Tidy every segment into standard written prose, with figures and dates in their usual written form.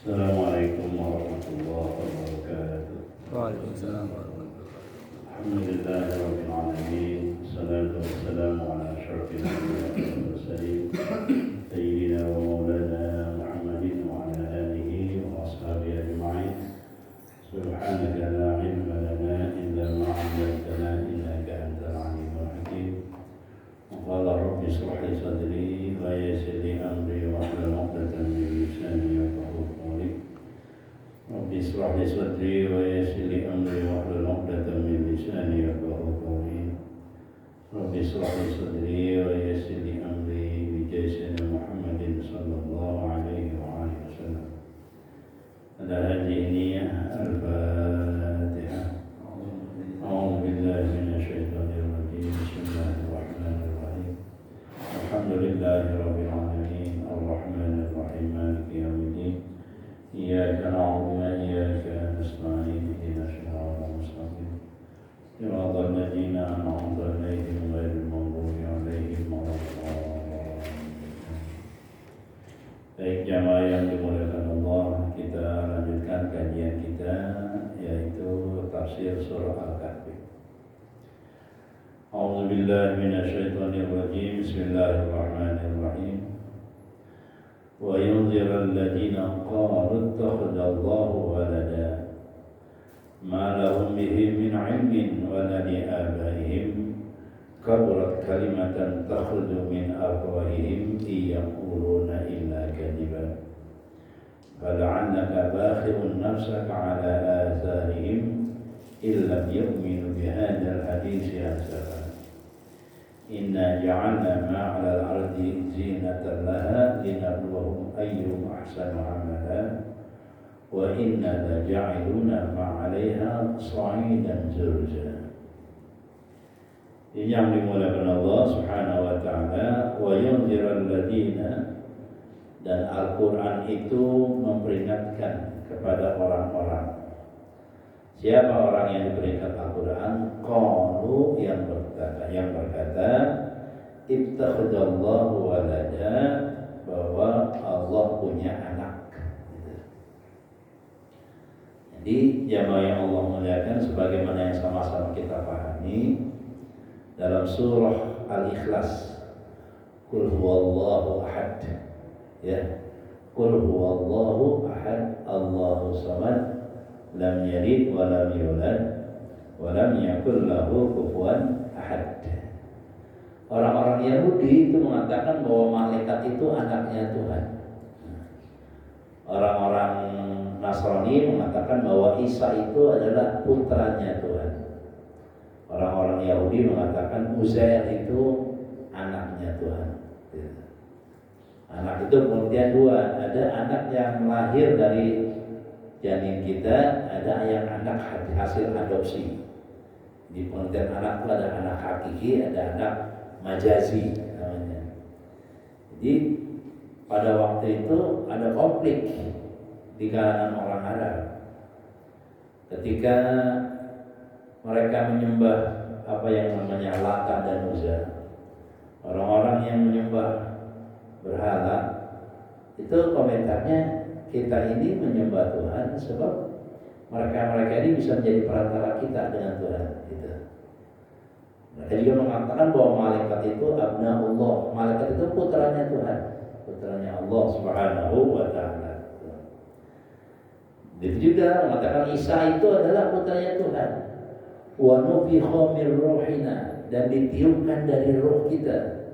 Assalamualaikum warahmatullahi wabarakatuh. Waalaikumsalam warahmatullahi Alhamdulillahirabbil alamin. Wassalatu wassalamu ala asyrafil anbiya'i wal mursalin sayyidina wa maulana Muhammadin wa ala alihi wa ashabihi ajma'in. Subhanaka la ilma lana illa ma 'allamtana innaka antal alimul hakim. Qala rabbi ishrah li sadri wa yassir li amri wa hlul 'uqdatam min lisani yafqahu qawli. Rabbi ishrah li sadri wa yassir li amri wa hlul 'uqdatam min lisani yafqahu qawli. Rabbi ishrah li sadri wa yassir li amri bi jaysina Muhammadin sallallahu alaihi wa alihi wasallam. Al-Hadiyah Al-Fatihah. A'udzu billahi minasyaitonir rajim. Bismillahirrahmanirrahim. Alhamdulillahirabbil alamin. Arrahmanir rahim. Maliki yaumiddin. Iyyaka na'budu wa iyyaka nasta'in. Ihdinas siratal mustaqim. Siratal ladzina an'amta 'alaihim ghairil maghdubi 'alaihim waladdallin. Baik jamaah yang dimuliakan Allah, kita lanjutkan kajian kita yaitu tafsir surah Al-Kahfi. A'udzu billahi minasyaitonir rajim. Bismillahirrahmanirrahim. Wa yunzirul ladzina qalu ittakhadallahu walada ma lahum bihi min 'ilmin wa la li abaihim kaburat kalimatan takhruju min afwahihim yaquluna illa kadiban fala'annaka bakhi'un nafsaka 'ala atharihim illam yu'minu bihadzal haditsi asafa. Inna ja'alna ma'al ardi zinatan laha linabluwahum ayyuhum ahsanu amala wa inna laja'iluna ma'alaiha sa'idan zurja. Ini yang dimuliakan Allah Subhanahu wa taala. Wa yunzirul ladina, dan Al-Qur'an itu memperingatkan kepada orang-orang. Siapa orang yang diberikan Al-Quran? Qalu, yang berkata ittakhadallahu walada, bahwa Allah punya anak. Jadi jamaah yang Allah muliakan, sebagaimana yang sama-sama kita pahami dalam surah Al-Ikhlas, Qul huwallahu ahad, ya, Qul huwallahu ahad, Allahu samad, lam yalid wa lam yulad wa lam yakul lahu kufuwan ahad. Orang-orang Yahudi itu mengatakan bahwa malaikat itu anaknya Tuhan. Orang-orang Nasrani mengatakan bahwa Isa itu adalah putranya Tuhan. Orang-orang Yahudi mengatakan Uzair itu anaknya Tuhan. Anak itu kemudian dua, ada anak yang lahir dari janin kita, ada yang anak hasil adopsi. Di pengertian anak itu ada anak hakiki, ada anak majazi namanya. Jadi pada waktu itu ada konflik di kalangan orang Arab ketika mereka menyembah apa yang namanya Lata dan Uzza. Orang-orang yang menyembah berhala itu komentarnya, kita ini menyembah Tuhan sebab mereka ini bisa menjadi perantara kita dengan Tuhan. Gitu. Mereka juga mengatakan bahwa malaikat itu abnaullah, malaikat itu putranya Tuhan, putranya Allah Subhanahu wa taala. Itu juga mengatakan Isa itu adalah putranya Tuhan. Wa nufikha min ruhina, dan ditiupkan dari roh kita.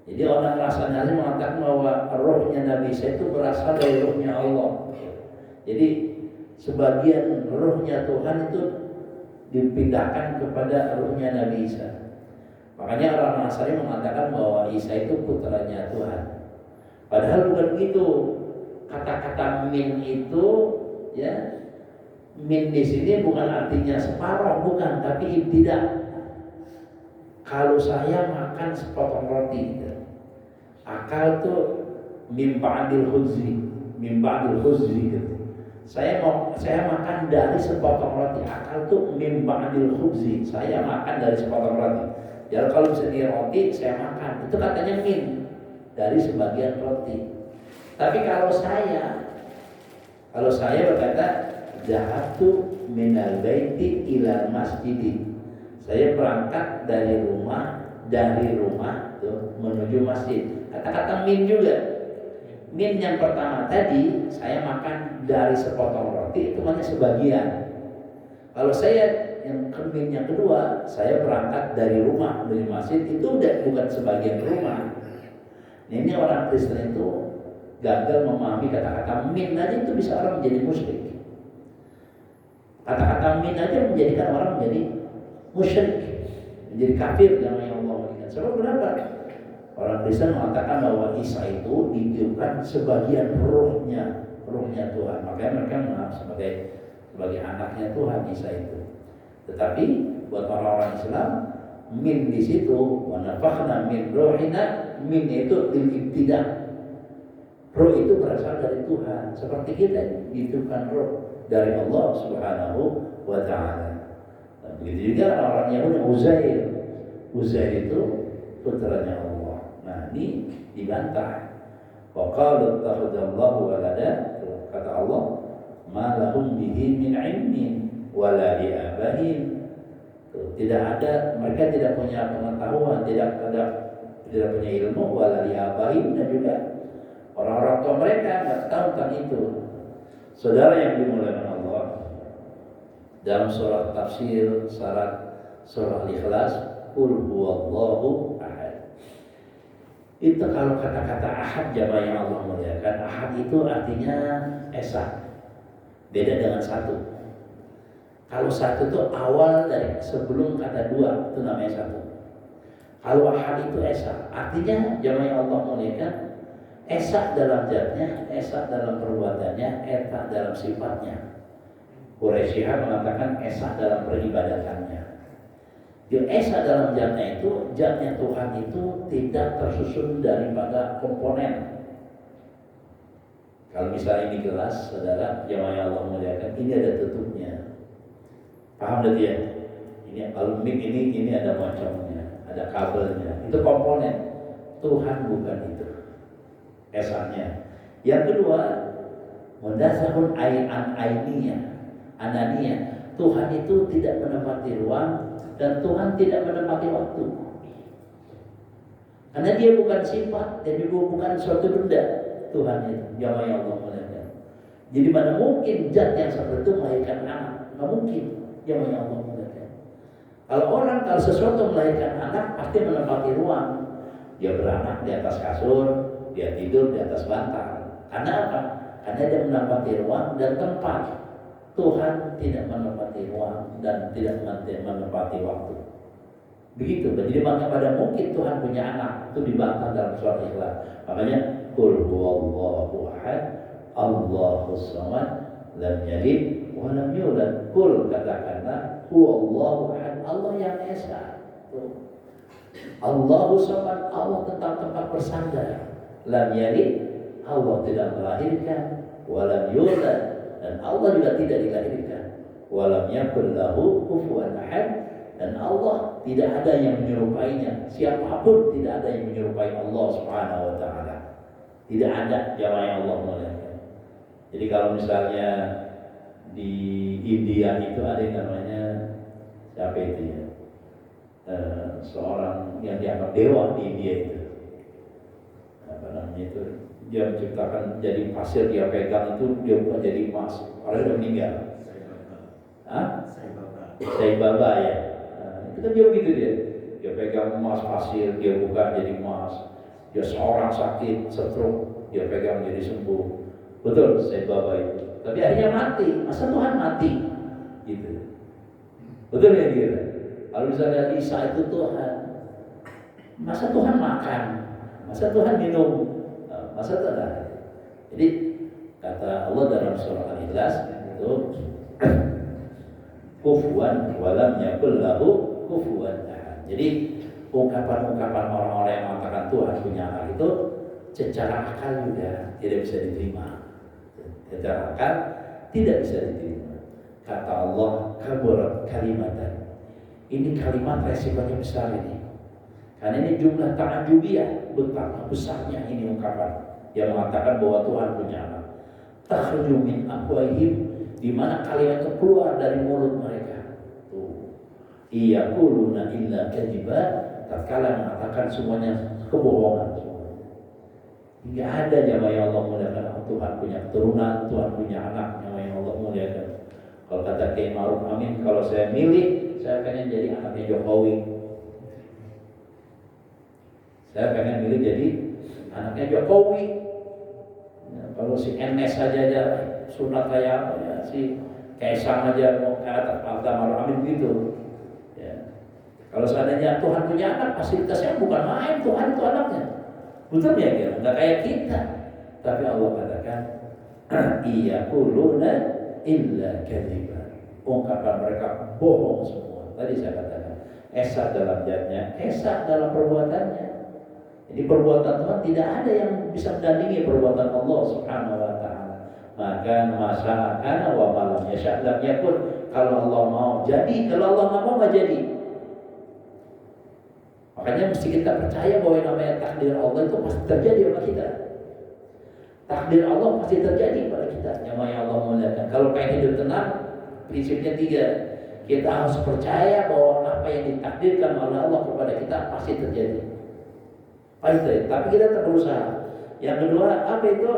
Jadi orang Nasrani mengatakan bahwa rohnya Nabi Isa itu berasal dari rohnya Allah. Jadi sebagian rohnya Tuhan itu dipindahkan kepada rohnya Nabi Isa. Makanya orang Nasrani mengatakan bahwa Isa itu putranya Tuhan. Padahal bukan begitu. Kata-kata min itu, ya, min di sini bukan artinya separuh, bukan, tapi tidak. Kalau saya makan sepotong roti, akal tuh mimba'dil khuzri gitu. Saya makan dari sepotong roti, akal tuh mimba'dil khuzri. Saya makan dari sepotong roti. Jadi kalau misalnya roti saya makan, itu katanya min, dari sebagian roti. Tapi kalau saya Kalau saya berkata jahatu minal baiti ilal masjid, saya berangkat dari rumah tuh, menuju masjid. Kata-kata min juga. Min yang pertama tadi saya makan dari sepotong roti, itu hanya sebagian. Kalau saya yang min yang kedua, saya berangkat dari rumah menuju masjid, itu udah bukan sebagian rumah. Ini orang Kristen itu gagal memahami kata-kata min aja itu bisa orang menjadi musyrik. Kata-kata min aja menjadikan orang menjadi musyrik, menjadi kafir dengan yang Allah berikan. Sebab kenapa? Orang Kristen mengatakan bahwa Isa itu ditiupkan sebagian rohnya Tuhan. Makanya mereka menganggap sebagai anaknya Tuhan Isa itu. Tetapi buat orang-orang Islam, min di situ, wa nafakhna min rohina, min itu tidak. Roh itu berasal dari Tuhan, seperti kita ditiupkan roh dari Allah Subhanahu wa Ta'ala. Nah, begitu juga orang Yahudi Uzair itu putranya Allah. Nah, ini dibantah. Wa qalu ittakhadallahu walada, kata Allah, ma lahum bihi min ilmin wala li abahim. Tidak ada, mereka tidak punya pengetahuan, tidak punya ilmu, wala li abahim, dan juga orang-orang tua mereka nggak tahu tentang itu. Saudara yang dimuliakan Allah, dalam surah tafsir surah Al-Ikhlas, qul huwallahu ahad. Itu kalau kata-kata ahad, jamaah yang Allah muliakan, ahad itu artinya esa. Beda dengan satu. Kalau satu itu awal dari sebelum kata dua, itu namanya satu. Kalau ahad itu esa, artinya jamaah yang Allah muliakan, esa dalam zatnya, esa dalam perbuatannya, eta dalam sifatnya. Quraisyah mengatakan esa dalam peribadatannya. Di esa dalam zatnya itu, zatnya Tuhan itu tidak tersusun daripada komponen. Kalau misalnya ini gelas, saudara, jamaah yang Allah muliakan, ini ada tutupnya. Paham tidak ya? Ini aluminium, ini ada mocongnya, ada kabelnya. Itu komponen. Tuhan bukan itu. Esanya. Yang kedua, mundasahun ananiyah. Tuhan itu tidak menempati ruang dan Tuhan tidak menempati waktu. Karena dia bukan sifat dan juga bukan suatu benda. Tuhan itu, jamaah yang Allah muliakan. Jadi mana mungkin zat yang seperti itu melahirkan anak? Nggak mungkin, jamaah yang Allah muliakan. Kalau sesuatu melahirkan anak pasti menempati ruang. Dia beranak di atas kasur, dia tidur di atas bantal. Karena apa? Karena dia menempati ruang dan tempat. Tuhan tidak menempati ruang dan tidak menempati waktu. Begitu. Jadi maka pada mungkin Tuhan punya anak, itu dibantah dalam surah Ikhlas. Makanya qul huwallahu ahad, Allahus samad, lam yalid wa lam yulad. Qul, katakanlah, huwallahu ahad, Allah yang esa. Allahus samad, Allah tentang tempat bersandar. Lam yalid, Allah tidak melahirkan, wa lam yulad, dan Allah juga tidak dilahirkan. Wa lam yakul lahu kufuwan ahad, dan Allah tidak ada yang menyerupainya. Siapapun tidak ada yang menyerupai Allah Subhanahu wa Ta'ala. Tidak ada, jamaah yang Allah muliakan. Jadi kalau misalnya di India itu ada yang namanya siapa itu ya? Seorang yang dianggap dewa di India itu. Apa namanya itu? Dia menciptakan jadi pasir, dia pegang itu dia bukan jadi emas. Orang udah meninggal. Sai Baba ya. Itu kan dia begitu dia pegang emas pasir, dia buka jadi emas. Dia seorang sakit stroke, dia pegang jadi sembuh. Betul, Sai Baba itu. Tapi akhirnya mati. Masa Tuhan mati? Gitu. Betul ya dia. Kalau misalnya Isa itu Tuhan, masa Tuhan makan? Masa Tuhan minum? Masa Tuhan? Jadi kata Allah dalam surah Al-Ikhlas itu kufuwan walam yakul lahu kufuwan ahad. Jadi ungkapan-ungkapan orang-orang yang mengatakan Tuhan punya anak itu secara akal juga tidak bisa diterima. Secara akal tidak bisa diterima. Kata Allah, kaburat kalimatan. Ini kalimat resikonya besar ini. Karena ini jumlah ta'ajubiyah, betapa besarnya ini ungkapan yang mengatakan bahwa Tuhan punya anak. takhruju min afwahihim, di mana kalimat itu keluar dari mulut mereka. Tuh. Yaquluna illa kadhiba, tatkala mengatakan semuanya kebohongan. Tidak ada jamaah yang Allah muliakan. Tuhan punya keturunan, Tuhan punya anak, jamaah yang Allah muliakan. Kalau kata Kiai Ma'ruf Amin, kalau saya milih, saya pengen jadi anaknya Jokowi. Saya pengen milih jadi anaknya Jokowi. Ya, kalau si NS saja aja sunat kayak apa ya, si Kaisang aja mau ke atas Ma'ruf Amin gitu. Ya. Kalau seandainya Tuhan punya anak, fasilitasnya bukan main, Tuhan itu anaknya. Betul ya kira, nggak kayak kita. Tapi Allah katakan, iyaquluna illa kadhiba. Ungkapan mereka bohong semua. Tadi saya katakan, esa dalam zatnya, esa dalam perbuatannya. Jadi perbuatan Tuhan tidak ada yang bisa mendandingi perbuatan Allah Subhanahu wa taala. Maka masya'akana wa malam yasha' lam yakun. Kalau Allah mau jadi, kalau Allah nggak mau nggak jadi. Makanya mesti kita percaya bahwa yang namanya takdir Allah itu pasti terjadi pada kita. Takdir Allah pasti terjadi pada kita. Yang Allah muliakan. Kalau pengen hidup tenang, prinsipnya 3. Kita harus percaya bahwa apa yang ditakdirkan oleh Allah kepada kita pasti terjadi. Pasti. Tapi kita tetap berusaha. Yang kedua, apa itu?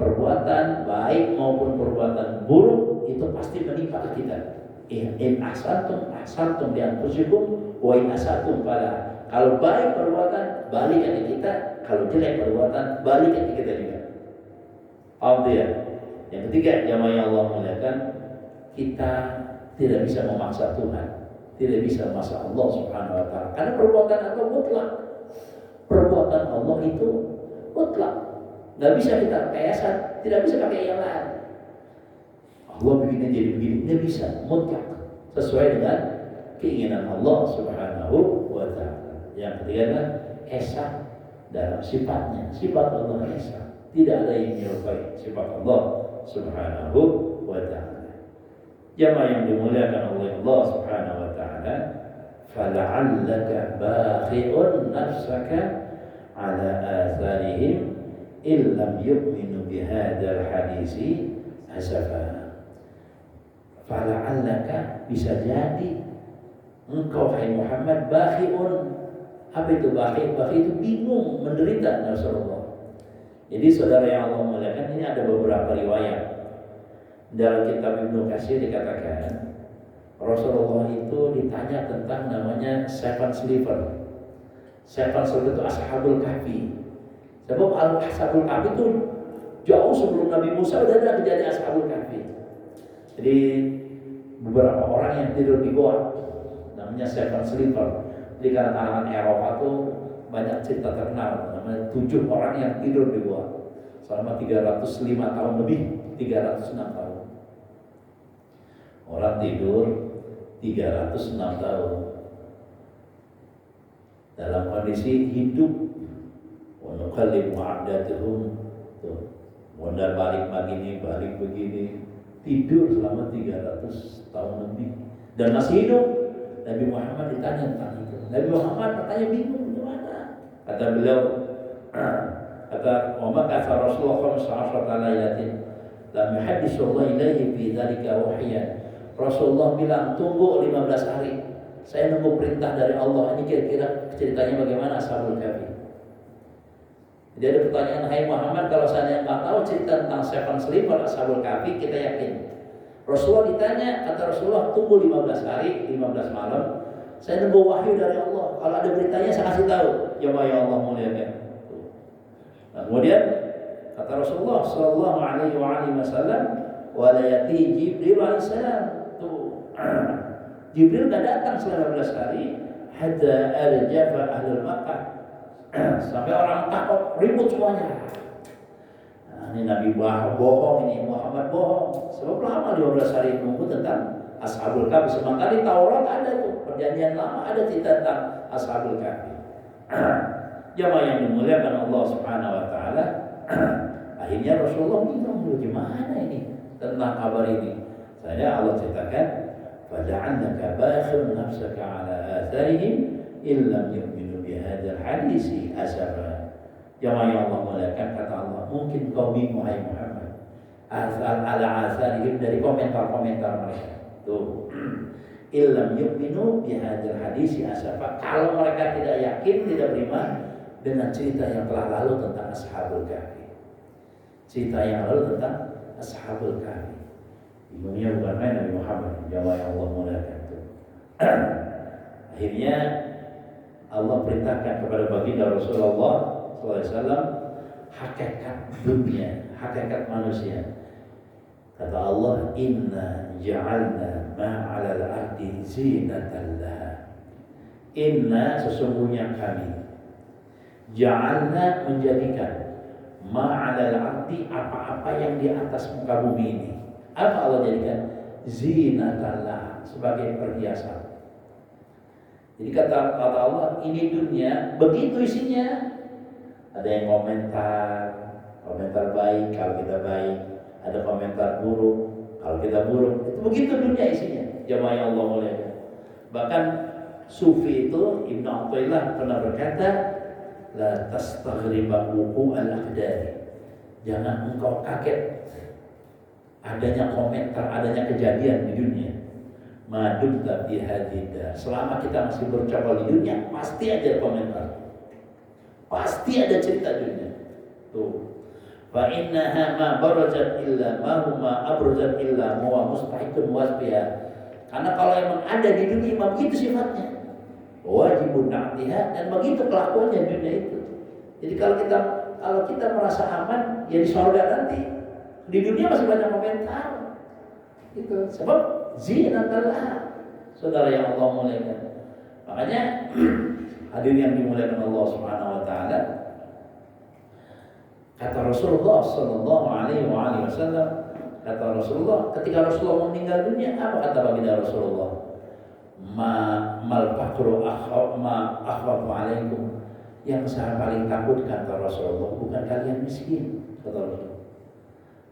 Perbuatan baik maupun perbuatan buruk itu pasti menimpa kita. In ahsantum li anfusikum wa in asatum fala. Kalau baik perbuatan balik ke kita, kalau jelek perbuatan balik ke kita juga. Alhamdulillah. Yang ketiga, jamaah yang Allah muliakan, kita tidak bisa memaksa Tuhan, tidak bisa memaksa Allah Subhanahu wa taala. Karena perbuatan Allah mutlak. Perbuatan Allah itu mutlak. Nggak bisa kita rekayasa, tidak bisa pakai yang lain. Allah begini jadi begini, nggak bisa, mutlak sesuai dengan keinginan Allah Subhanahu wa taala. Yang ketiga, esa dalam sifatnya. Sifat Allah esa. Tidak ada yang menyerupai sifat Allah Subhanahu wa taala. Jamaah yang dimuliakan oleh Allah Subhanahu wa taala, fala'allaka bakhi'un nafsaka ala atharihim illam yu'minu bihadzal hadisi asafa. Fala'allaka, bisa jadi engkau hai Muhammad bakhi'un. Apa itu bakhi? Bakhi itu bingung, menderita Rasulullah. Jadi saudara yang Allah muliakan, ini ada beberapa riwayat. Dalam kitab Ibnu Katsir dikatakan Rasulullah itu ditanya tentang namanya Seven Sleeper. Seven Sleeper itu Ashabul Kahfi. Sebab Ashabul Kahfi itu jauh sebelum Nabi Musa sudah ada kejadian Ashabul Kahfi. Jadi beberapa orang yang tidur di goa, namanya Seven Sleeper. Di kalangan Eropa tuh banyak cerita terkenal, namanya 7 orang yang tidur di goa selama 305 tahun lebih, 306 tahun. Orang tidur 306 tahun dalam kondisi hidup. Wa nukallimu 'abdatuhum, tuh mondar balik begini, tidur selama 300 tahun lebih dan masih hidup. Nabi Muhammad ditanya tentang itu. Nabi Muhammad bertanya bingung gimana. Kata beliau, kata Umar kata Rasulullah sallallahu alaihi wasallam, lam yuhaddisullahu ilaihi fi dzalika wahyan. Rasulullah bilang tunggu 15 hari. Saya nunggu perintah dari Allah. Ini kira-kira ceritanya bagaimana Ashabul Kahfi. Jadi ada pertanyaan, hai Muhammad, kalau saya nggak tahu cerita tentang Seven Sleeper Ashabul Kahfi, kita yakin. Rasulullah ditanya, kata Rasulullah tunggu 15 hari, 15 malam. Saya nunggu wahyu dari Allah. Kalau ada beritanya saya kasih tahu. Ya Allah muliakan. Nah, kemudian kata Rasulullah sallallahu alaihi wasallam, wa la yati Jibril alaihissalam. Tuh. Jibril enggak datang selama 15 hari hatta arjafa ahlul Makkah. Sampai orang Makkah ribut semuanya. Ini Nabi bohong, ini Muhammad bohong. Sebab lama 15 hari nunggu tentang Ashabul Kahfi. Sementara di Taurat ada tuh, perjanjian lama ada cerita tentang Ashabul Kahfi. Jamaah yang dimuliakan Allah Subhanahu wa taala, akhirnya Rasulullah bingung, gimana ini tentang kabar ini. Saya Allah ceritakan, faja'alnaka bakhir nafsaka ala atharihim illam yu'minu bihadzal hadisi asafa. Jamaah yang Allah muliakan, kata Allah, mungkin kau bingung hai Muhammad, asal ala asarihim, dari komentar-komentar mereka. Tuh. Illam yu'minu bihadzal hadisi asafa, kalau mereka tidak yakin, tidak beriman dengan cerita yang telah lalu tentang Ashabul Kahfi. Cerita yang lalu tentang Ashabul Kahfi. Ibunya bukan main Nabi Muhammad, jamaah yang Allah muliakan. Akhirnya Allah perintahkan kepada baginda Rasulullah SAW hakikat dunia, hakikat manusia. Kata Allah, inna ja'alna ma'alal ardi zinatan laha. Inna, sesungguhnya kami, ja'alna, menjadikan, ma'alal ardi, apa-apa yang di atas muka bumi ini. Apa Allah jadikan? Zinatan laha, sebagai perhiasan. Jadi kata Allah, ini dunia begitu isinya. Ada yang komentar baik kalau kita baik, ada komentar buruk kalau kita buruk. Itu begitu dunia isinya. Jamaah yang Allah muliakan. Bahkan Sufi itu Ibnu Athaillah pernah berkata, la tastaghriba wuqu' al-aqdari. Jangan engkau kaget adanya komentar, adanya kejadian di dunia. Madumta fi hadida, selama kita masih bercokol di dunia, pasti ada komentar, pasti ada cerita dunia. Tuh, fa innaha ma barajat illa ma huma abrajat illa huwa mustahikun wasbiha. Karena kalau emang ada di dunia, memang begitu sifatnya, wajibun na'tiha, dan begitu kelakuannya dunia itu. Jadi kalau kita merasa aman, ya di surga nanti. Di dunia masih banyak komentar. Itu sebab zinatan laha. Saudara yang Allah muliakan. Makanya hadirin yang dimuliakan Allah Subhanahu wa taala, kata Rasulullah sallallahu alaihi wasallam, kata Rasulullah ketika Rasulullah meninggal dunia, apa kata baginda Rasulullah? Mal faqru akhwafu alaikum. Yang saya paling takut, kata Rasulullah, bukan kalian miskin, kata Rasulullah.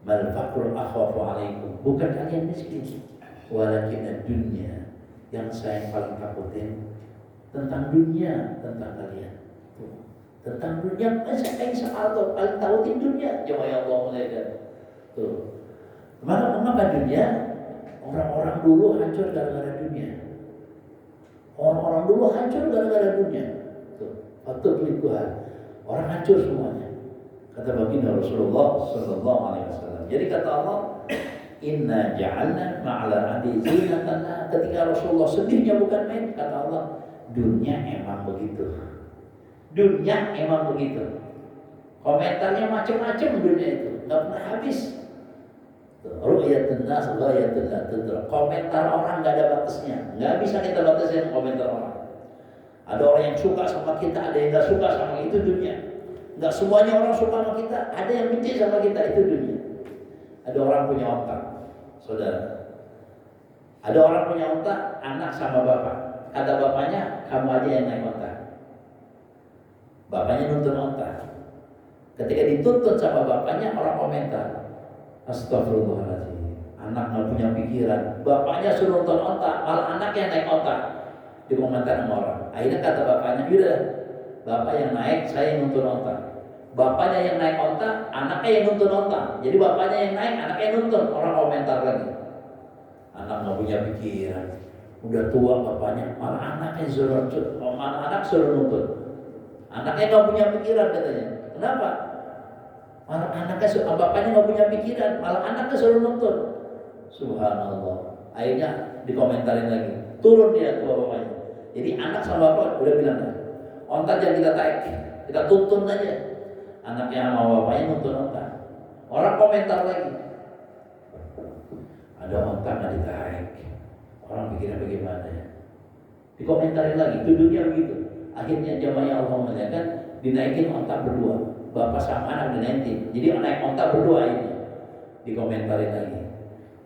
Mal faqru akhwafu alaikum, bukan kalian miskin, walakin dunia. Yang saya paling takutin tentang dunia, tentang kalian. Tentang dunia, saya paling takutin dunia. Jemaah yang Allah muliakan. Tuh. Mengapa dunia? Orang-orang dulu hancur gara-gara dunia. Orang-orang dulu hancur gara-gara dunia. Tuh. Patut likuhan. Orang hancur semuanya. Kata baginda Rasulullah sallallahu alaihi wasallam. Jadi kata Allah, inna ja'alna ma'ala adi zinatan. Ketika Rasulullah sedihnya bukan main, kata Allah, dunia emang begitu. Dunia emang begitu. Komentarnya macam-macam dunia itu, enggak pernah habis. Ru'yatun nas ghayatul la tudrak. Komentar orang enggak ada batasnya. Enggak bisa kita batasin komentar orang. Ada orang yang suka sama kita, ada yang enggak suka sama itu dunia. Enggak semuanya orang suka sama kita, ada yang benci sama kita, itu dunia. Ada orang punya otak, saudara. Ada orang punya otak, anak sama bapak. Kata bapaknya, kamu aja yang naik otak. Bapaknya nuntun otak. Ketika dituntun sama bapaknya, orang komentar, astagfirullahaladzim, anak nggak punya pikiran. Bapaknya suruh nuntun otak, malah anaknya naik otak. Dikomentar sama orang. Akhirnya kata bapaknya, yaudah, bapak yang naik, saya yang nuntun otak. Bapaknya yang naik otak, anaknya yang nuntun otak. Jadi bapaknya yang naik, anaknya yang nuntun. Orang komentar lagi, anak nggak punya pikiran, udah tua bapaknya, malah anaknya suruh nuntun. Anaknya nggak punya pikiran katanya. Kenapa? Malah bapaknya nggak punya pikiran, malah anaknya suruh nuntun. Subhanallah. Akhirnya dikomentarin lagi, turun dia tua bapaknya. Jadi anak sama bapak udah bilang, ontak jangan kita tarik, kita tuntun aja. Anaknya sama bapaknya nuntun ontak. Orang komentar lagi, ada ontak nggak ditarik. Orang pikirnya bagaimana ya? Dikomentarin lagi, itu dunia begitu. Akhirnya jamaah yang Allah muliakan, dinaikin ontak berdua, bapak sama anak dinaikin. Jadi naik ontak berdua ini. Dikomentarin lagi,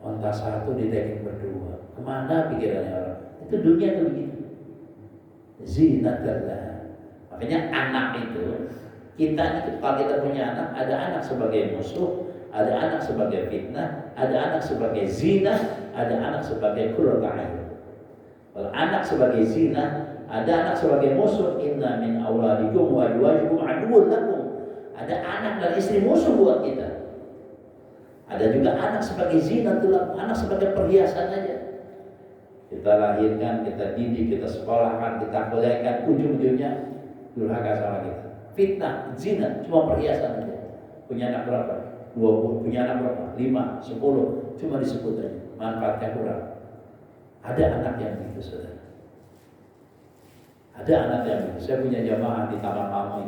ontak satu dinaikin berdua. Kemana pikirannya orang? Itu dunia tuh begitu. Zinatallah. Makanya anak itu, kalau kita punya anak, ada anak sebagai musuh, ada anak sebagai fitnah, ada anak sebagai zina, ada anak sebagai qurratu a'yun. Kalau anak sebagai zina, ada anak sebagai musuh, inna min auladikum wa azwajikum aduwwun lakum. Ada anak dan istri musuh buat kita. Ada juga anak sebagai zinatul, anak sebagai perhiasan aja. Kita lahirkan, kita didik, kita sekolahkan, kita kuliahkan, ujung-ujungnya durhaka sama kita. Fitnah, zina, cuma perhiasan aja. Punya anak berapa? 20, punya anak berapa? 5, 10, cuma disebut aja. Manfaatnya kurang. Ada anak yang begitu, saudara. Ada anak yang begitu. Saya punya jamaah di Taman Mami.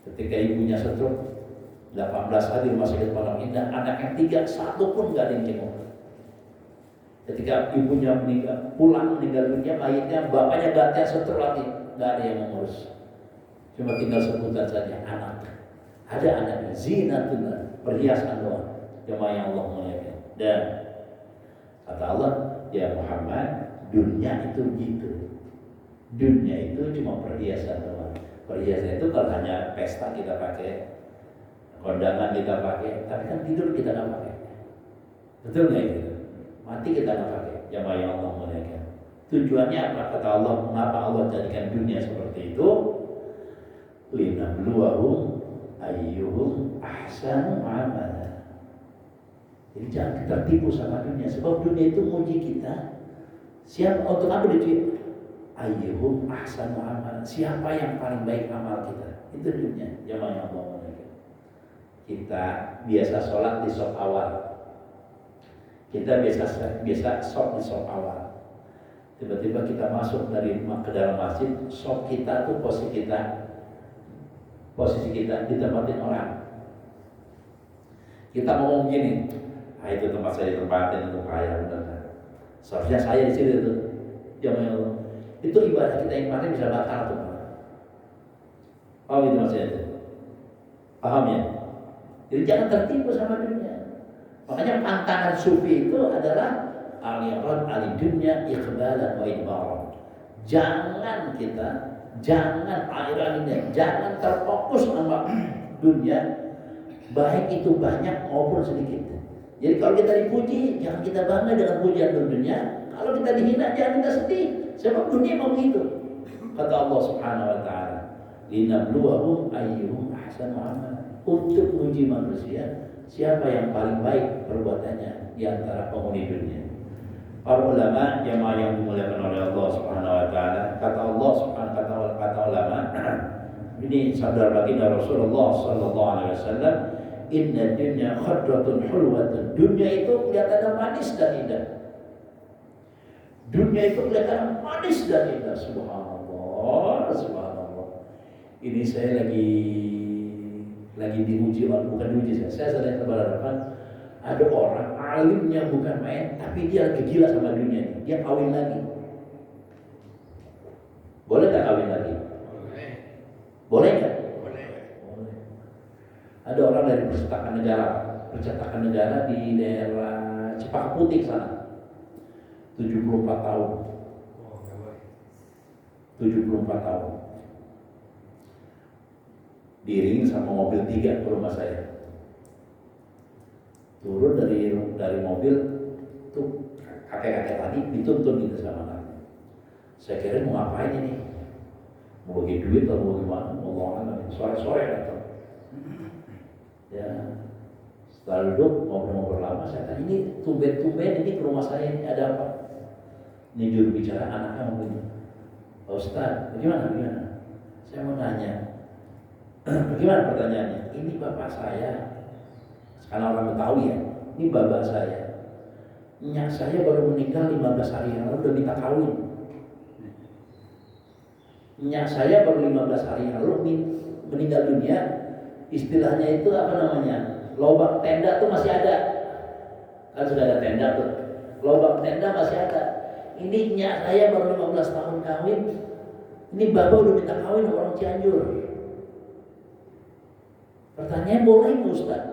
Ketika ibunya stroke, 18 hari rumah sakit Pondok Indah, anak yang 3, satu pun nggak ada yang jenguk. Ketika ibunya pulang meninggal dunia, mayitnya bapaknya gak stroke lagi, nggak ada yang mengurus. Cuma tinggal sebutan saja anak. Ada anaknya, zinatullah, perhiasan doang. Jemaah yang Allah muliakan. Dan kata Allah, ya Muhammad, dunia itu gitu. Dunia itu cuma perhiasan doang. Perhiasan itu kalau hanya pesta kita pakai, kondangan kita pakai, tapi kan tidur kita nggak pakai. Betul nggak itu? Mati kita nggak pakai. Jamaah yang Allah muliakan. Tujuannya apa? Kata Allah, mengapa Allah jadikan dunia seperti itu? Linabluwahum ayyuhum ahsanu amala. Jadi jangan kita tipu sama dunia, sebab dunia itu muji kita. Siapa untuk apa dicuci? Ayyuhum ahsanu amala. Siapa yang paling baik amal kita? Itu dunia. Jamaah yang Allah muliakan. Kita biasa sholat di shop awal. Kita biasa shop di shop awal. Tiba-tiba kita masuk dari ke dalam masjid, shop kita tuh posisi kita ditempatin orang. Kita ngomong gini, itu tempat saya ditempatin untuk kaya, benar. Seharusnya saya di sini tuh. Jangan itu ibadah kita yang kemarin bisa batal tuh. Paham itu maksudnya? Paham ya? Jadi jangan tertipu sama dunia. Makanya pantangan sufi itu adalah al-irad al-dunya iqbalan wa idbaran. Jangan jangan terfokus sama dunia, baik itu banyak maupun sedikit. Jadi kalau kita dipuji, jangan kita bangga dengan pujian dunia. Kalau kita dihina, jangan kita sedih. Sebab dunia mau begitu. Kata Allah Subhanahu wa taala, "Linabluwahum ayyuhum ahsanu amala." Untuk menguji manusia, siapa yang paling baik perbuatannya di antara penghuni dunia. Para ulama jamaah yang dimuliakan oleh Allah Subhanahu wa taala, kata Allah Subhanahu kata ulama, ini sabda baginda Rasulullah sallallahu alaihi wasallam, "Inna dunya khadratun hulwatun." Dunia itu kelihatan manis dan indah. Dunia itu kelihatan manis dan indah. Subhanallah, subhanallah. Ini saya lagi diuji, bukan diuji saya sedang berhadapan. Ada orang alimnya bukan main, tapi dia lagi gila sama dunia ini. Dia kawin lagi. Boleh nggak kawin lagi? Boleh. Boleh nggak? Boleh. Boleh. Ada orang dari percetakan negara di daerah Cipaka Putih sana. 74 tahun. 74 tahun. Diiringi sama mobil 3 ke rumah saya. Turun dari mobil tuh kakek-kakek tadi dituntun gitu sama anaknya. Saya kira mau ngapain ini? Mau bagi duit atau mau gimana? Mau ngomong sore-sore datang. Ya, setelah duduk ngobrol-ngobrol lama, saya tanya, ini tumben-tumben ini ke rumah saya ini ada apa? Ini juru bicara anaknya mau begini. Pak Ustaz, bagaimana? Saya mau nanya. Bagaimana pertanyaannya? Ini bapak saya. Karena orang Betawi ya, ini bapak saya. Nyak saya baru meninggal 15 hari yang lalu udah minta kawin. Nyak saya baru 15 hari yang lalu meninggal dunia. Istilahnya itu apa namanya? Lobang tenda tuh masih ada. Kan sudah ada tenda tuh. Lobang tenda masih ada. Ini nyak saya baru 15 tahun kawin. Ini bapak udah minta kawin orang Cianjur. Pertanyaan boleh Ustaz?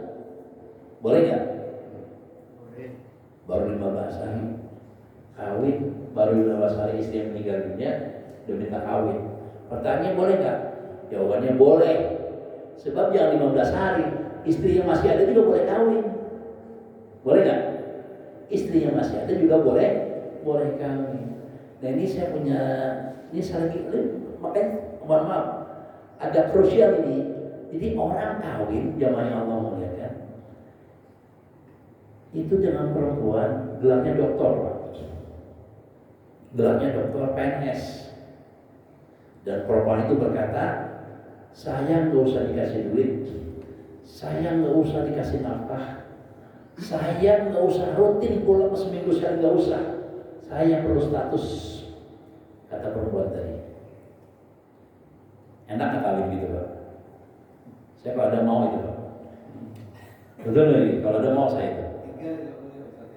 Boleh nggak? Boleh. Baru 15 hari kawin, baru 15 hari istri yang meninggal dunia, udah minta kawin. Pertanyaannya boleh nggak? Jawabannya boleh. Sebab yang 15 hari, istri yang masih ada juga boleh kawin. Boleh nggak? Istri yang masih ada juga boleh kawin. Nah ini saya lagi, makanya mohon maaf, agak krusial ini. Jadi orang kawin, jamaah yang Allah muliakan, itu dengan perempuan, gelarnya doktor, Pak. Gelarnya doktor PNS. Dan perempuan itu berkata, saya nggak usah dikasih duit, saya nggak usah dikasih nafkah, saya nggak usah rutin pulang seminggu sekali, nggak usah. Saya perlu status, kata perempuan tadi. Enak nggak kawin gitu, Pak? Saya kalau ada mau itu, Pak. Betul lagi, kalau ada mau saya itu.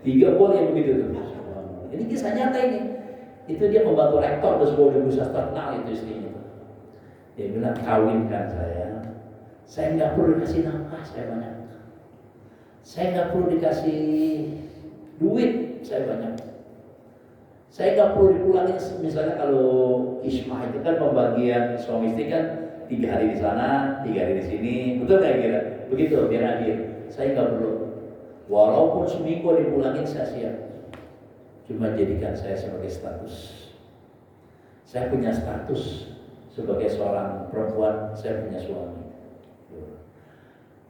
3 boleh yang begitu tuh. Ini kisah nyata ini. Itu dia membantu rektor di sebuah universitas terkenal itu istrinya. Dia bilang, kawinkan saya nggak perlu dikasih nafkah, saya banyak. Saya nggak perlu dikasih duit, saya banyak. Saya nggak perlu dipulangin, misalnya kalau ismah itu kan pembagian suami istri kan 3 hari di sana, 3 hari di sini, betul nggak kira? Begitu, biar adil. Saya nggak perlu. Walaupun seminggu dipulangin saya siap. Cuma jadikan saya sebagai status. Saya punya status sebagai seorang perempuan, saya punya suami.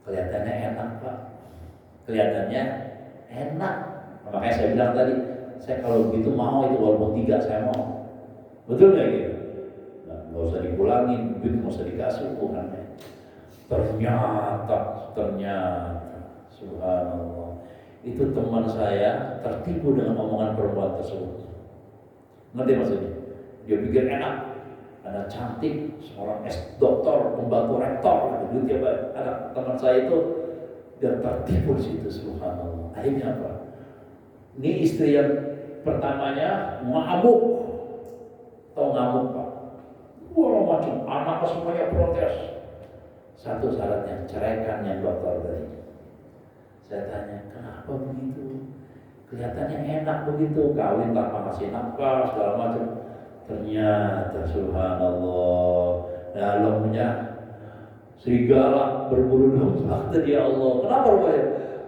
Kelihatannya enak, Pak. Kelihatannya enak. Makanya saya bilang tadi, saya kalau begitu mau itu walaupun 3 saya mau. Betul nggak gitu? Nah, nggak usah dipulangin, duit nggak usah dikasih Tuhannya. Ternyata, subhanallah, itu teman saya tertipu dengan omongan perempuan tersebut. Ngerti maksudnya? Dia pikir enak, anak cantik, seorang doktor, pembantu rektor, duitnya banyak. Anak teman saya itu dia tertipu di situ, subhanallah. Akhirnya apa? Ini istri yang pertamanya ngamuk, atau ngamuk, Pak. Wah, macam anaknya semuanya protes. Satu syaratnya, ceraikan yang dokter tadi. Saya tanya, kenapa begitu? Kelihatannya enak begitu, kawin tanpa kasih nafkah segala macam. Ternyata subhanallah, dalamnya serigala berbulu domba. Kata dia, Allah, kenapa rupanya?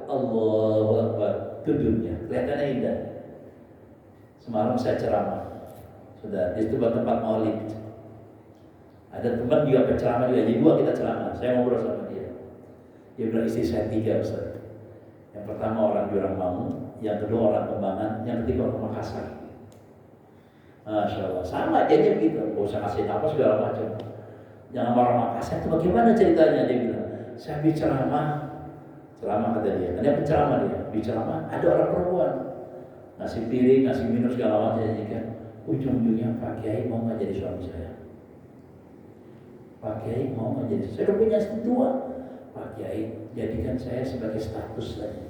Allahu Akbar, tudurnya kelihatannya indah. Semalam saya ceramah, sudah di tempat maulid. Ada teman juga penceramah juga, jadi 2 kita ceramah. Saya ngobrol sama dia. Dia bilang, istri saya 3, Ustaz. Yang pertama orang Jurangmangu, yang kedua orang Kembangan, yang ketiga orang Makassar. Masya Allah, sama dia begitu. Gak usah kasih nafas segala macam. Jangan orang Makassar itu bagaimana ceritanya? Dia bilang, saya bicara ceramah kata dia. Dia penceramah dia, bicara ada orang perempuan ngasih piring, ngasih minum segala macam. Jadi kan ujung-ujungnya, Pak Kiai mau nggak jadi suami saya? Pak Kiai mau nggak jadi? Saya udah punya 2. Pak Kiai, jadikan saya sebagai status saja.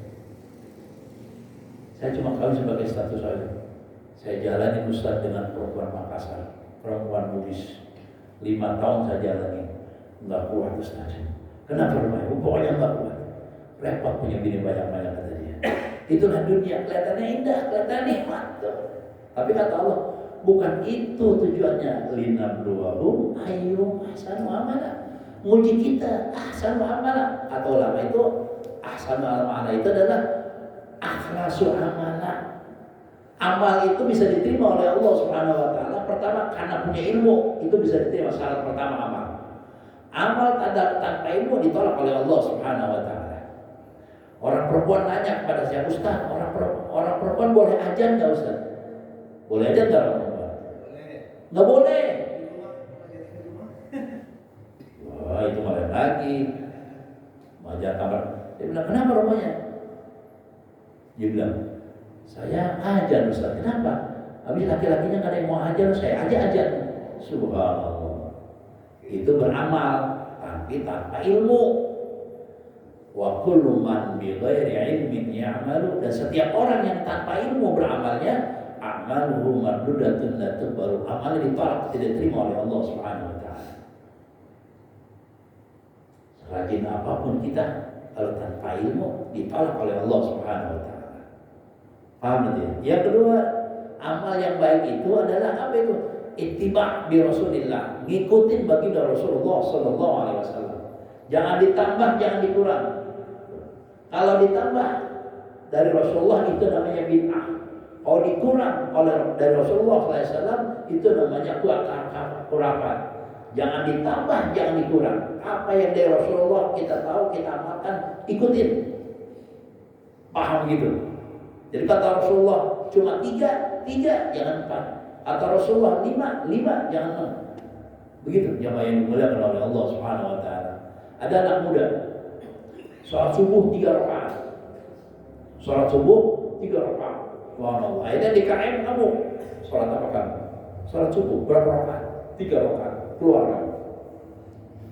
Saya cuma kawin sebagai status saja. Saya jalani Ustaz dengan perempuan Makassar, perempuan Bugis. 5 tahun saya jalani, nggak kuat Ustaz. Kenapa rupanya? Pokoknya nggak kuat. Repot punya bini banyak-banyak kata dia. Itulah dunia, kelihatannya indah, kelihatannya nikmat. Tapi kata Allah, bukan itu tujuannya. Linabluwahum ayyuhum ahsanu amala. Nguji kita ahsanu amala. Atau ulama itu ahsanu amala itu adalah akhlasul amala. Amal itu bisa diterima oleh Allah Subhanahu wa taala. Pertama karena punya ilmu, itu bisa diterima, syarat pertama amal. Amal tanpa ilmu ditolak oleh Allah Subhanahu wa taala. Orang perempuan nanya kepada saya, Ustaz, orang perempuan boleh ajan enggak, Ustaz? Boleh ajan enggak orang perempuan? Enggak boleh. Wah, itu malah lagi. Majar kamar. Dia bilang, kenapa rumahnya? Dia bilang, saya ajan Ustaz. Kenapa? Habis laki-lakinya nggak ada yang mau ajan, saya ajan. Subhanallah. Itu beramal tapi tanpa ilmu. Wa kullu man bi ghairi ilmin ya'malu, dan setiap orang yang tanpa ilmu beramalnya, amaluhu mardudatun la tuqbalu. Amalnya ditolak, tidak diterima oleh Allah Subhanahu wa taala. Rajin apapun kita, kalau tanpa ilmu ditolak oleh Allah Subhanahu wa taala. Paham ya? Yang kedua, amal yang baik itu adalah apa itu? Ittiba' bi Rasulillah, ngikutin baginda Rasulullah sallallahu alaihi wasallam. Jangan ditambah, jangan dikurang. Kalau ditambah dari Rasulullah itu namanya bid'ah. Kalau dikurang dari Rasulullah sallallahu alaihi wasallam itu namanya khurafat. Jangan ditambah, jangan dikurang. Apa yang dari Rasulullah kita tahu, kita amalkan, ikutin. Paham gitu. Jadi kata Rasulullah cuma tiga, jangan 4. Kata Rasulullah 5, jangan 6. Begitu jamaah yang dimuliakan oleh Allah Subhanahu wa taala. Ada anak muda sholat subuh 3 rakaat. Sholat subuh 3 rakaat. Subhanallah. Akhirnya di KM kamu sholat apa kamu? Sholat subuh berapa rakaat? 3 rakaat. Keluar kamu.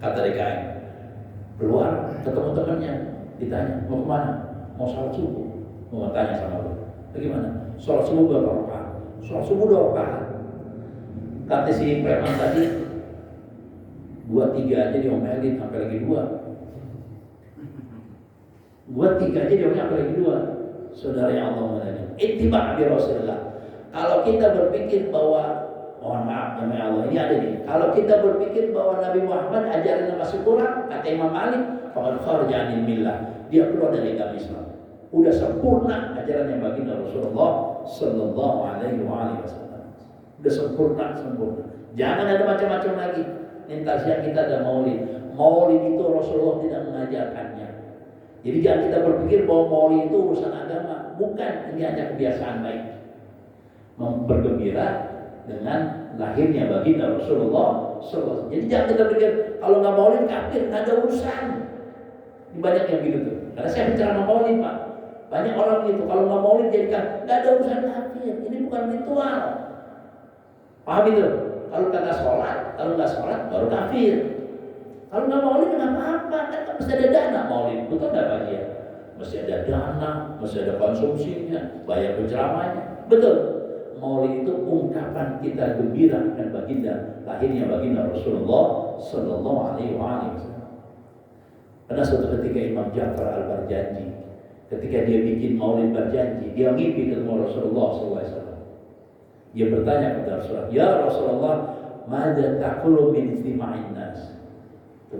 Kata DKM. Keluar ketemu temannya, ditanya mau kemana? Mau sholat subuh. Mau tanya sama lu. Bagaimana? Sholat subuh berapa rakaat? Sholat subuh 2 rakaat. Kata si preman tadi 2-3 aja diomelin, sampai lagi 2. 2-3 aja diomelin, sampai lagi 2. Saudara yang Allah muliakan, ittiba' bi Rasulullah. Kalau kita berpikir bahwa, mohon maaf ya Allah, ini ada nih. Kalau kita berpikir bahwa Nabi Muhammad ajarannya masih kurang, kata Imam Malik, faqad kharaja 'anil millah. Dia keluar dari agama Islam. Udah sempurna ajarannya baginda Rasulullah sallallahu alaihi wasallam. Udah sempurna. Jangan ada macam-macam lagi. Minta siang kita ada maulid. Maulid itu Rasulullah tidak mengajarkannya. Jadi jangan kita berpikir bahwa maulid itu urusan agama. Bukan, ini hanya kebiasaan baik. Bergembira dengan lahirnya baginda Rasulullah SAW. Jadi jangan kita pikir kalau nggak maulid kafir, nggak ada urusan. Ini banyak yang gitu tuh. Karena saya bicara maulid Pak. Banyak orang begitu. Kalau nggak maulid jadi nggak ada urusan kafir. Ini bukan ritual. Paham itu? Kalau kagak sholat, kalau nggak sholat baru kafir. Kalau nggak maulid nggak apa-apa, kan mesti ada dana maulid, betul nggak Pak Gia? Mesti ada dana, mesti ada konsumsinya, bayar penceramahnya, betul. Maulid itu ungkapan kita gembira akan baginda lahirnya baginda Rasulullah Sallallahu Alaihi Wasallam. Karena suatu ketika Imam Ja'far Al-Barjanji, ketika dia bikin maulid berjanji, dia mimpi ketemu Rasulullah Sallallahu Alaihi Wasallam. Dia bertanya kepada Rasulullah, ya Rasulullah, mada taqulu min istima'in nas?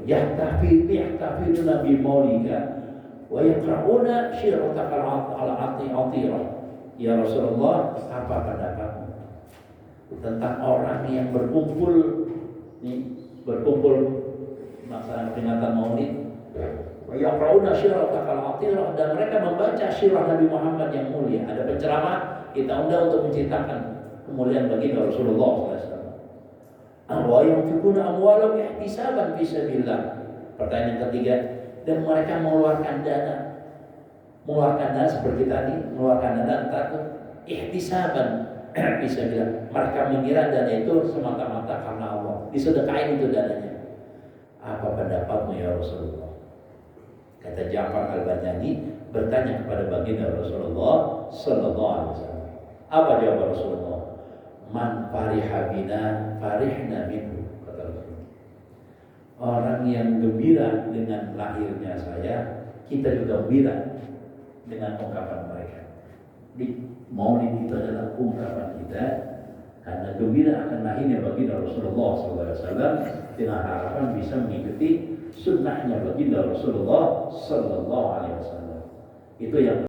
Yahtafiduna bi maulika wa yaqra'una syirataka al-atirah. Ya Rasulullah, apa pendapatmu tentang orang yang berkumpul melaksanakan peringatan maulid, wa yaqra'una syirataka al-atirah, dan mereka membaca sirah Nabi Muhammad yang mulia. Ada penceramah, kita undang untuk menceritakan kemuliaan baginda Rasulullah SAW. Wa yunfiquna amwalahum ihtisaban fi sabilillah. Pertanyaan ketiga, dan mereka mengeluarkan dana seperti tadi, mengeluarkan dana takut ihtisaban fi sabilillah. Mereka mengira dana itu semata-mata karena Allah, disedekahin itu dananya. Apa pendapatmu ya Rasulullah? Kata Ja'far Al-Barjanji bertanya kepada baginda Rasulullah sallallahu alaihi wasallam. Apa jawab Rasulullah? Man fariha bina farihna minhu, kata Rasulullah. Orang yang gembira dengan lahirnya saya, kita juga gembira dengan ungkapan mereka. Di maulid itu adalah ungkapan kita karena gembira akan lahirnya baginda Rasulullah SAW, dengan harapan bisa mengikuti sunnahnya baginda Rasulullah SAW. Itu yang